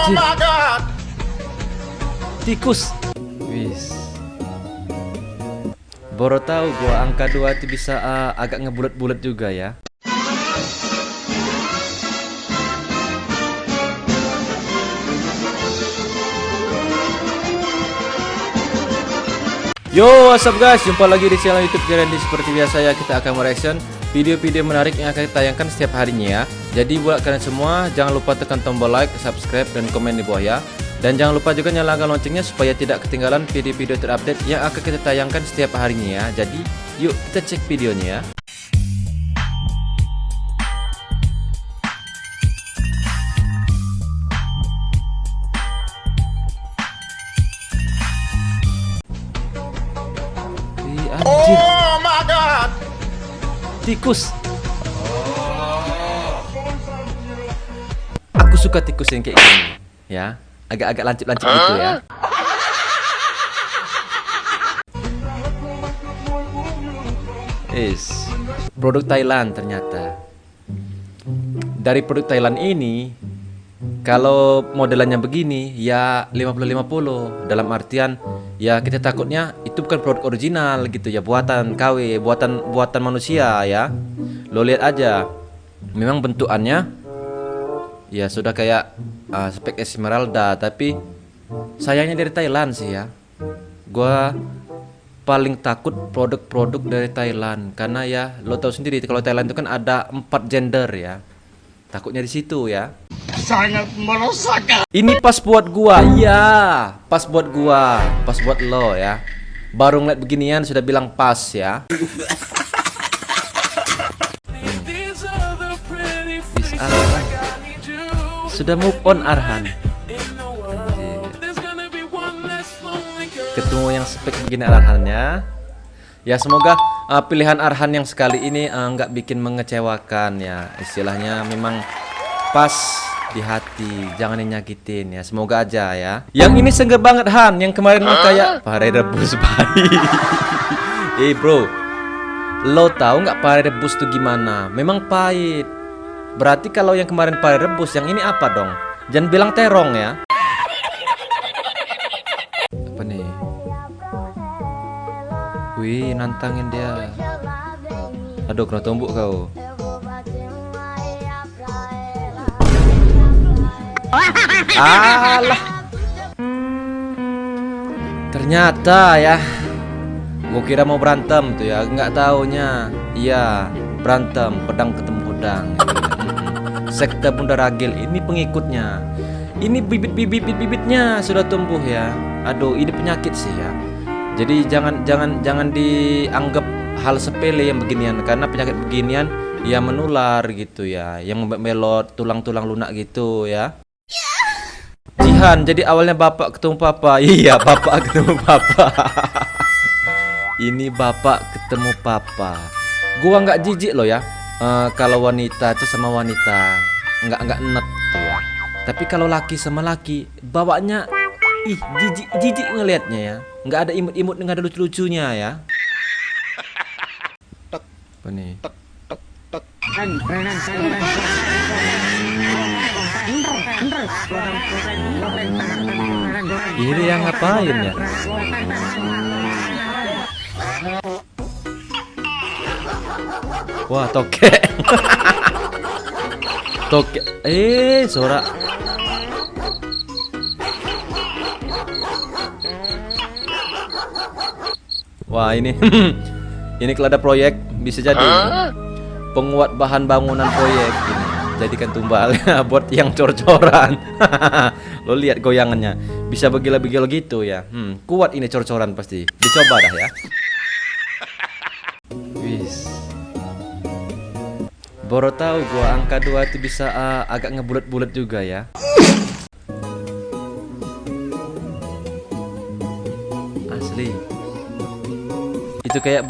Anjir. Tikus. Wis. Baru tahu gua angka 2 itu bisa agak ngebulet-bulet juga ya. Yo, what's up guys? Jumpa lagi di channel YouTube Randy. Seperti biasa ya, kita akan mereaction video-video menarik yang akan ditayangkan setiap harinya ya. Jadi buat kalian semua, jangan lupa tekan tombol like, subscribe, dan komen di bawah ya. Dan jangan lupa juga nyalakan loncengnya supaya tidak ketinggalan video-video terupdate yang akan kita tayangkan setiap harinya ya. Jadi, yuk kita cek videonya ya. Anjir. Oh my god. Tikus. Aku suka tikus yang kayak gini ya. Agak-agak lancip-lancip gitu ya. Produk Thailand ternyata. Dari produk Thailand ini, kalau modelannya begini ya 50-50. Dalam artian ya kita takutnya itu bukan produk original gitu ya, buatan KW, buatan manusia ya. Lo lihat aja, memang bentukannya ya sudah kayak spek Esmeralda, tapi sayangnya dari Thailand sih ya. Gua paling takut produk-produk dari Thailand karena ya lo tahu sendiri kalau Thailand itu kan ada 4 gender ya. Takutnya di situ ya. Sangat meresahkan. Ini pas buat gua, iya, pas buat gua, pas buat lo ya. Baru ngeliat beginian sudah bilang pas ya. Arhan. Sudah move on Arhan. Ketemu yang spek begini Arhannya. Ya semoga pilihan Arhan yang sekali ini nggak bikin mengecewakan ya. Istilahnya memang pas di hati, jangan nyakitin ya. Semoga aja ya. Yang ini seger banget Han, yang kemarin mah kayak pare rebus bayi. Bro, lo tahu nggak pare rebus tuh gimana? Memang pahit. Berarti kalau yang kemarin pare rebus, yang ini apa dong? Jangan bilang terong ya. Apa nih? Wih, nantangin dia. Aduh, kena tumbuk kau. Alah. Ternyata ya, gua kira mau berantem tuh ya, nggak taunya iya berantem, pedang ketemu pedang. Sekte Bunda Ragil ini pengikutnya. Ini bibitnya sudah tumbuh ya. Aduh, ini penyakit sih ya. Jadi jangan dianggap hal sepele yang beginian, karena penyakit beginian ya menular gitu ya, yang melot tulang-tulang lunak gitu ya. Jihan, jadi awalnya bapak ketemu papa. Iya, bapak ketemu papa. Ini bapak ketemu papa. Gua nggak jijik loh ya. Kalau wanita itu sama wanita nggak enak tuh ya. Tapi kalau laki sama laki, bawanya jijik ngelihatnya ya. Nggak ada imut-imut, nggak ada lucu-lucunya ya. Apa nih? Ini yang ngapain ya? Wah, tokek. Tokek. Sorak. Wah, ini. Ini kalau ada proyek bisa jadi penguat bahan bangunan proyek ini. Jadikan tumbalnya buat yang cor-coran. Lo lihat goyangannya, bisa begil-begil gitu ya. Kuat ini cor-coran pasti. Dicoba dah ya. Wis. Baru tahu gua angka 2 itu bisa agak ngebulet-bulet juga ya. Asli. Itu kayak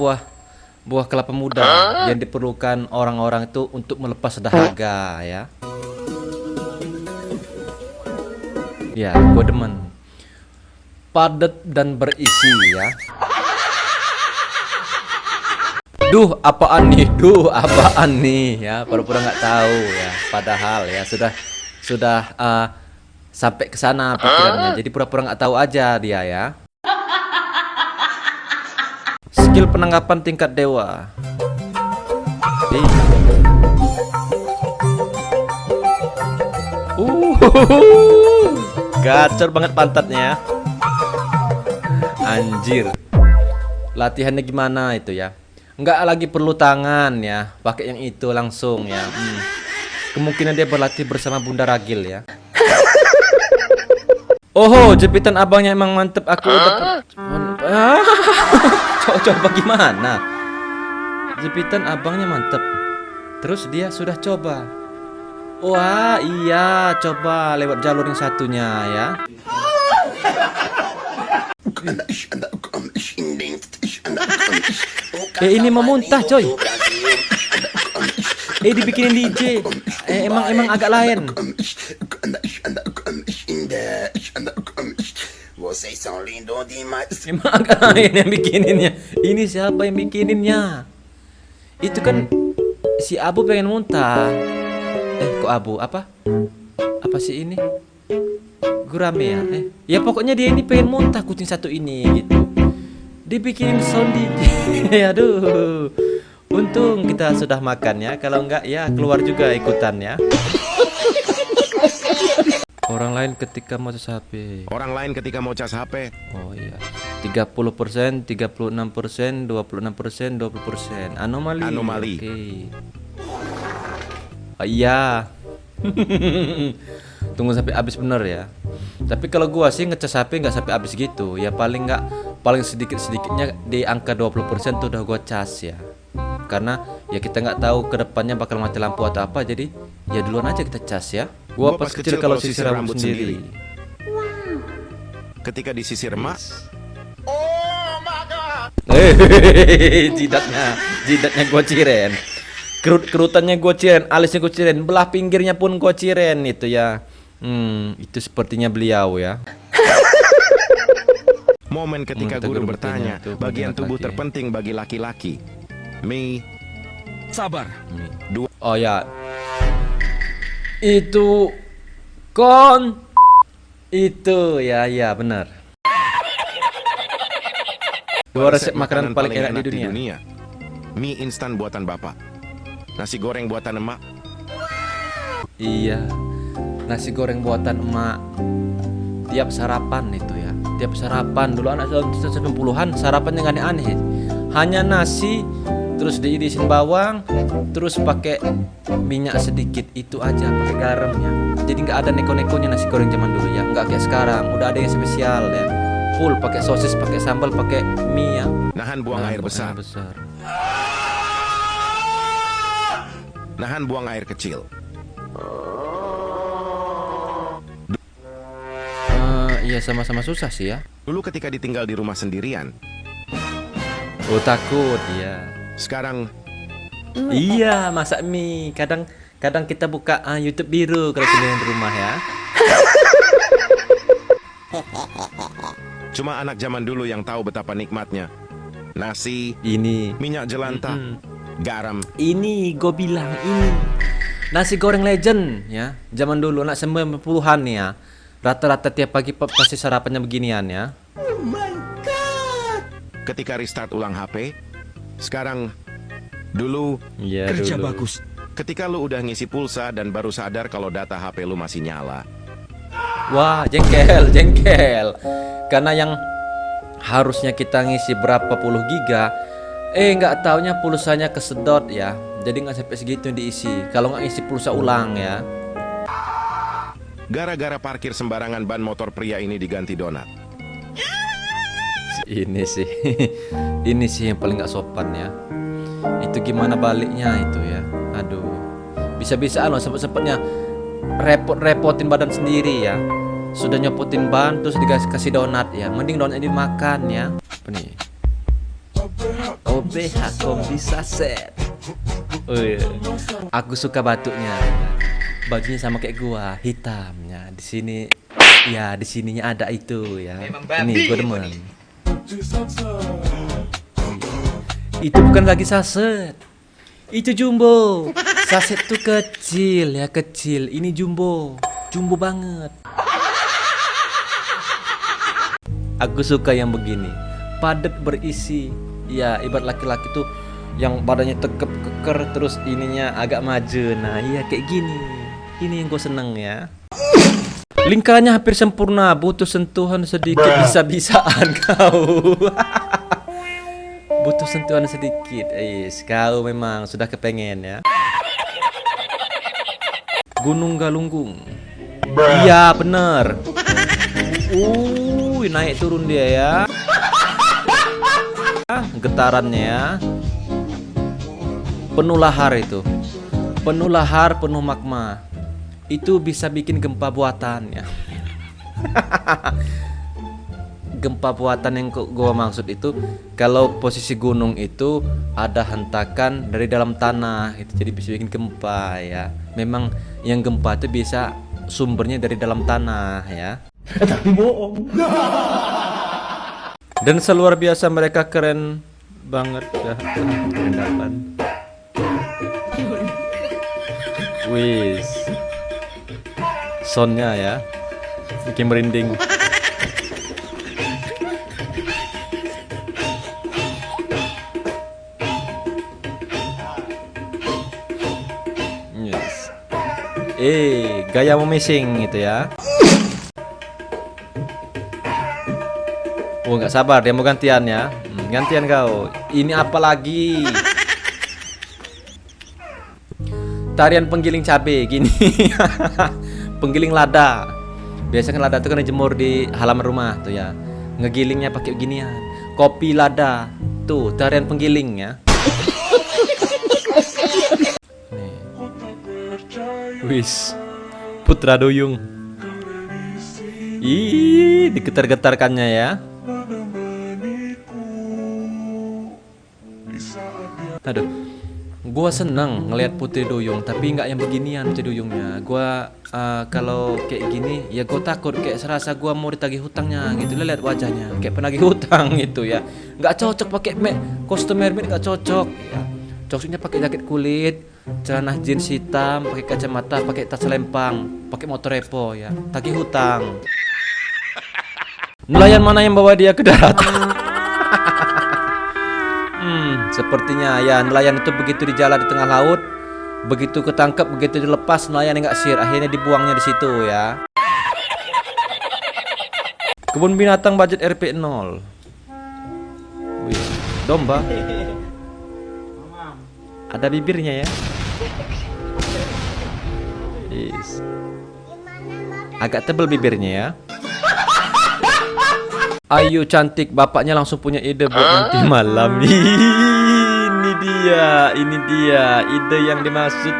buah kelapa muda yang diperlukan orang-orang itu untuk melepas dahaga ya. Ya, gue demen. Padat dan berisi ya. Duh, apaan nih? Ya, pura-pura nggak tahu ya. Padahal ya sudah sampai ke sana pikirannya. Jadi pura-pura nggak tahu aja dia ya. Skill penangkapan tingkat dewa. Ih. Gacor banget pantatnya. Anjir. Latihannya gimana itu ya? Nggak lagi perlu tangan ya, pakai yang itu langsung ya. Kemungkinan dia berlatih bersama Bunda Ragil ya. Oh, jepitan abangnya emang mantep. Aku udah coba gimana? Jepitan abangnya mantep. Terus dia sudah coba. Wah, iya, coba lewat jalur yang satunya ya. Ini mau muntah, coy. Dibikinin DJ. Emang agak lain. Emang agak lain yang bikininnya. Ini siapa yang bikininnya? Itu kan si Abu pengen muntah. Kok Abu? Apa sih ini? Gurame ya? Ya pokoknya dia ini pengen muntah kucing satu ini gitu. Dibikinin sound DJ. Aduh. Untung kita sudah makan ya. Kalau enggak ya keluar juga ikutan ya. Orang lain ketika mau cas HP. Oh iya. 30%, 36%, 26%, 20%. Anomali. Oke. Oh, iya. Tunggu sampai habis bener ya. Tapi kalau gua sih ngecas HP nggak sampai habis gitu. Ya paling sedikit-sedikitnya di angka 20% tuh udah gua cas ya. Karena ya kita nggak tahu kedepannya bakal mati lampu atau apa, jadi ya duluan aja kita cas ya. Gua pas kecil kalau sisir rambut sendiri. Ketika disisir emak, jidatnya gua ciren. Kerutannya gua ciren, alisnya gua ciren, belah pinggirnya pun gua ciren itu ya. Itu sepertinya beliau ya. momen ketika guru bertanya, bagian tubuh terpenting bagi laki-laki. Sabar. Oh ya. Itu itu ya benar. Dua resep makanan paling enak di dunia. Mie instan buatan bapak, nasi goreng buatan emak. Iya, nasi goreng buatan emak. Tiap sarapan itu ya. Tiap sarapan dulu anak 90-an sarapannya nggak aneh-aneh. Hanya nasi, terus diirisin bawang, terus pakai minyak sedikit, itu aja, pakai garamnya. Jadi nggak ada neko-nekonya nasi goreng zaman dulu ya, nggak kayak sekarang. Udah ada yang spesial ya, full pakai sosis, pakai sambal, pakai mie ya. Nahan buang air besar. Nahan buang air kecil. Iya sama-sama susah sih ya. Dulu ketika ditinggal di rumah sendirian. Oh takut ya. Sekarang iya masak mie. Kadang kita buka YouTube biru kalau sendirian di rumah ya. cuma anak zaman dulu yang tahu betapa nikmatnya nasi, Ini minyak jelantah, garam. Ini gue bilang ini nasi goreng legend ya. Zaman dulu anak 90-an ya. Rata-rata tiap pagi pasti sarapannya beginian ya. Ketika restart ulang HP. Sekarang dulu Iya Kerja dulu. bagus. ketika lu udah ngisi pulsa dan baru sadar kalau data HP lu masih nyala. Wah jengkel. Karena yang harusnya kita ngisi berapa puluh giga, nggak taunya pulsanya kesedot ya. Jadi nggak sampai segitu yang diisi. Kalau nggak isi pulsa ulang ya. Gara-gara parkir sembarangan ban motor pria ini diganti donat. Ini sih, ini sih yang paling nggak sopan ya. Itu gimana baliknya itu ya. Aduh, bisa-bisa loh sempet-sempetnya repotin badan sendiri ya. Sudah nyopotin ban terus dikasih donat ya. Mending donatnya dimakan ya. Apa nih? OBH kombi saset. Oh iya. Aku suka batuknya. Bajunya sama kayak gua, hitamnya. Di sini ya, di sininya ada itu ya. Ini gua demen. Itu bukan lagi saset. Itu jumbo. Saset tuh kecil ya, kecil. Ini jumbo. Jumbo banget. Aku suka yang begini, padat berisi. Ya, ibarat laki-laki tuh yang badannya tegap keker terus ininya agak maju. Nah, iya kayak gini. Ini yang gue seneng ya. Lingkarannya hampir sempurna, butuh sentuhan sedikit bisa-bisaan kau. Butuh sentuhan sedikit. Kau memang sudah kepengen ya. Gunung Galunggung. Iya bener. Naik turun dia ya. Getarannya ya. Penuh lahar itu. Penuh lahar, penuh magma. Itu bisa bikin gempa buatan ya. Gempa buatan yang gua maksud itu kalau posisi gunung itu ada hentakan dari dalam tanah itu, jadi bisa bikin gempa ya. Memang yang gempa itu bisa sumbernya dari dalam tanah ya. Tapi bohong. Dan seluar biasa mereka keren banget ya. Kerendapan. Wis. Soundnya ya bikin merinding. Yes. Gaya memising itu ya. Oh nggak sabar dia mau gantian ya. Gantian kau. Ini apa lagi? Tarian penggiling cabe gini. Penggiling lada. Biasanya lada itu kan dijemur di halaman rumah tuh ya. Ngegilingnya pakai ginian. Kopi lada. Tuh tarian penggiling ya. Nih. Wis. Putra Duyung. Digetar-getarkannya ya. Aduh. Gua seneng ngelihat Putri Duyung, tapi nggak yang beginian Putri Duyungnya. Gua kalau kayak gini, ya gua takut kayak serasa gua mau ditagih hutangnya gitu. Lihat wajahnya, kayak penagih hutang gitu ya. Nggak cocok pakai kostum mermaid, nggak cocok. Ya. Cocoknya pakai jaket kulit, celana jeans hitam, pakai kacamata, pakai tas lempang, pakai motor repo ya. Tagih hutang. Nelayan mana yang bawa dia ke daratan? Sepertinya ya nelayan itu begitu di jalan di tengah laut, begitu ketangkep, begitu dilepas nelayan nggak sir, akhirnya dibuangnya di situ ya. Kebun binatang budget Rp 0. Wih, domba. Ada bibirnya ya. Yes. Agak tebal bibirnya ya. Ayu cantik, bapaknya langsung punya ide buat nanti malam. Ini dia ide yang dimaksud.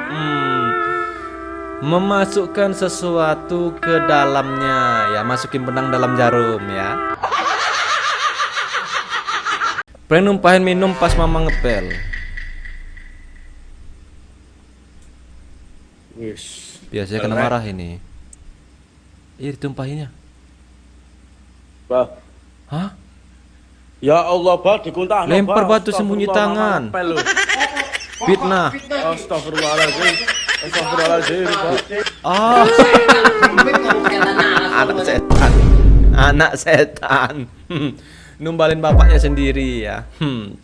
Memasukkan sesuatu ke dalamnya ya, masukin benang dalam jarum ya. Pengen numpahin minum pas mama ngepel. Yes. Biasanya kena marah ini. Iya ditumpahinnya. Bah. Hah? Ya Allah, bah dikuntah. Lempar batu sembunyi tangan. Fitnah. Astagfirullahaladzim. Astagfirullahaladzim. Oh. Anak setan. Anak setan. Numbalin bapaknya sendiri ya.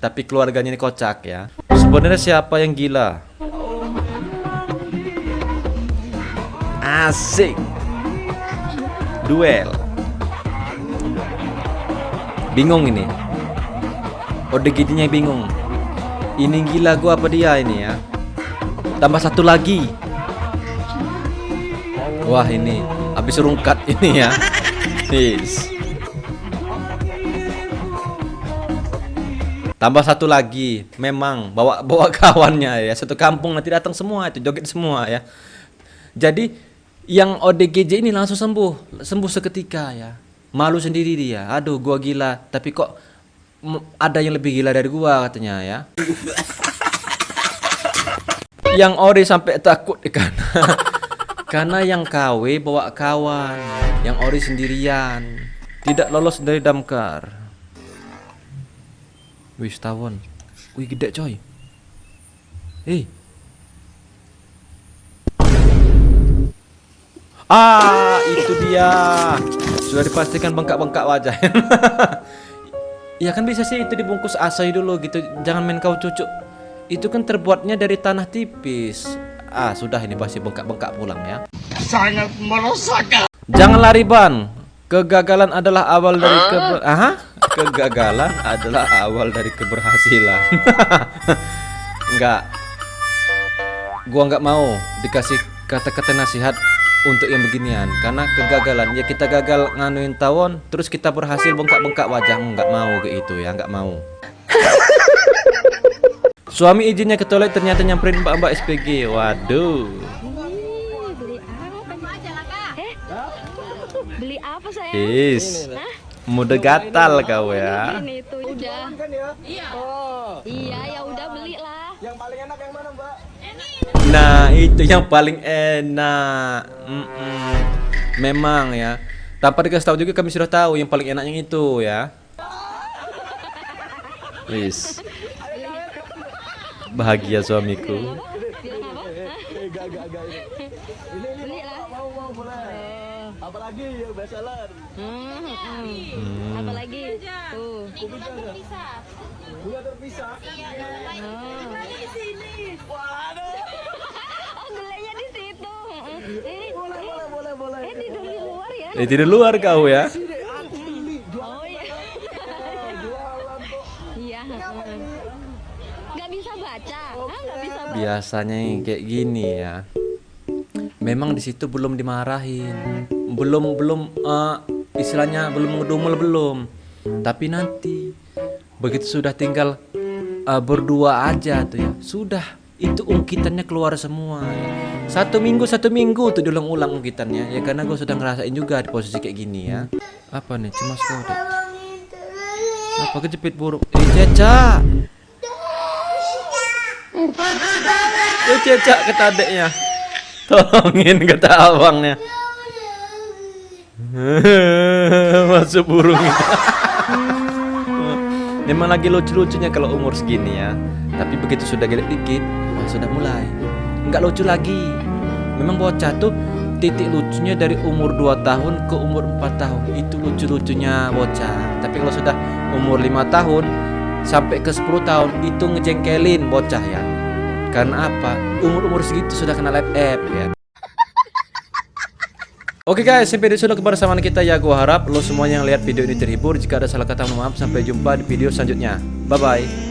Tapi keluarganya ini kocak ya. Sebenarnya siapa yang gila? Asik. Duel. Bingung ini. ODGJ-nya bingung. Ini gila gua apa dia ini ya? Tambah satu lagi. Wah ini habis rungkat ini ya. Yes. Tambah satu lagi. Memang bawa kawannya ya. Satu kampung nanti datang semua itu, joget semua ya. Jadi yang ODGJ ini langsung sembuh seketika ya. Malu sendiri dia. Aduh, gua gila, tapi kok ada yang lebih gila dari gua katanya ya. Yang ori sampai takut karena yang KW bawa kawan, yang ori sendirian, tidak lolos dari damkar. Wih, tawon. Wih, gede coy. Itu dia. Sudah dipastikan bengkak-bengkak wajah. Ya kan bisa sih itu dibungkus asoy dulu gitu. Jangan main kau cucuk. Itu kan terbuatnya dari tanah tipis. Sudah ini pasti bengkak-bengkak pulang ya. Sangat merosakkan. Jangan lari ban. Kegagalan adalah awal dari Kegagalan adalah awal dari keberhasilan. Enggak. Gua nggak mau dikasih kata-kata nasihat untuk yang beginian, karena kegagalan ya kita gagal nganuin tawon terus kita berhasil bengkak-bengkak wajah. Nggak mau kayak itu ya, nggak mau. Suami izinnya ke toilet ternyata nyamperin mbak-mbak SPG. Waduh. Beli apa sayang? Muda gatal kau ya. Ini tuh udah. Iya, ya udah belilah. Yang paling enak yang mana, Mbak? Nah itu yang paling enak. Memang ya. Tanpa dikasih tahu juga kami sudah tahu yang paling enak yang itu ya. Wis. Bahagia suamiku. Belilah. Mau boleh. Apalagi ya bestseller. Apa lagi? Tuh. Bunga terpisah. Oh, gulanya di situ. Boleh. Tidur di luar ya? Tidur luar kau ya. Oh iya. Iya. Nggak bisa baca. Nggak bisa baca. Biasanya yang kayak gini ya. Memang di situ belum dimarahin. Belum istilahnya belum ngedumel belum. Tapi nanti begitu sudah tinggal berdua aja tuh ya. Sudah itu ungkitannya keluar semua ya. Satu minggu tuh diulang-ulang ungkitannya ya, karena gue sudah ngerasain juga di posisi kayak gini ya. Apa nih cemas kau deh? Apa kejepit buruk? Ceca. Ceca kata adeknya. Tolongin kata abangnya. Masuk burung itu. Memang lagi lucu-lucunya kalau umur segini ya. Tapi begitu sudah gede dikit, sudah mulai nggak lucu lagi. Memang bocah tuh titik lucunya dari umur 2 tahun ke umur 4 tahun. Itu lucu-lucunya bocah. Tapi kalau sudah umur 5 tahun sampai ke 10 tahun itu ngejengkelin bocah ya. Karena apa? Umur-umur segitu sudah kena lab app ya. Oke guys, sampai di sini kebersamaan kita ya. Gua harap lo semuanya yang lihat video ini terhibur. Jika ada salah kata mohon maaf. Sampai jumpa di video selanjutnya. Bye bye.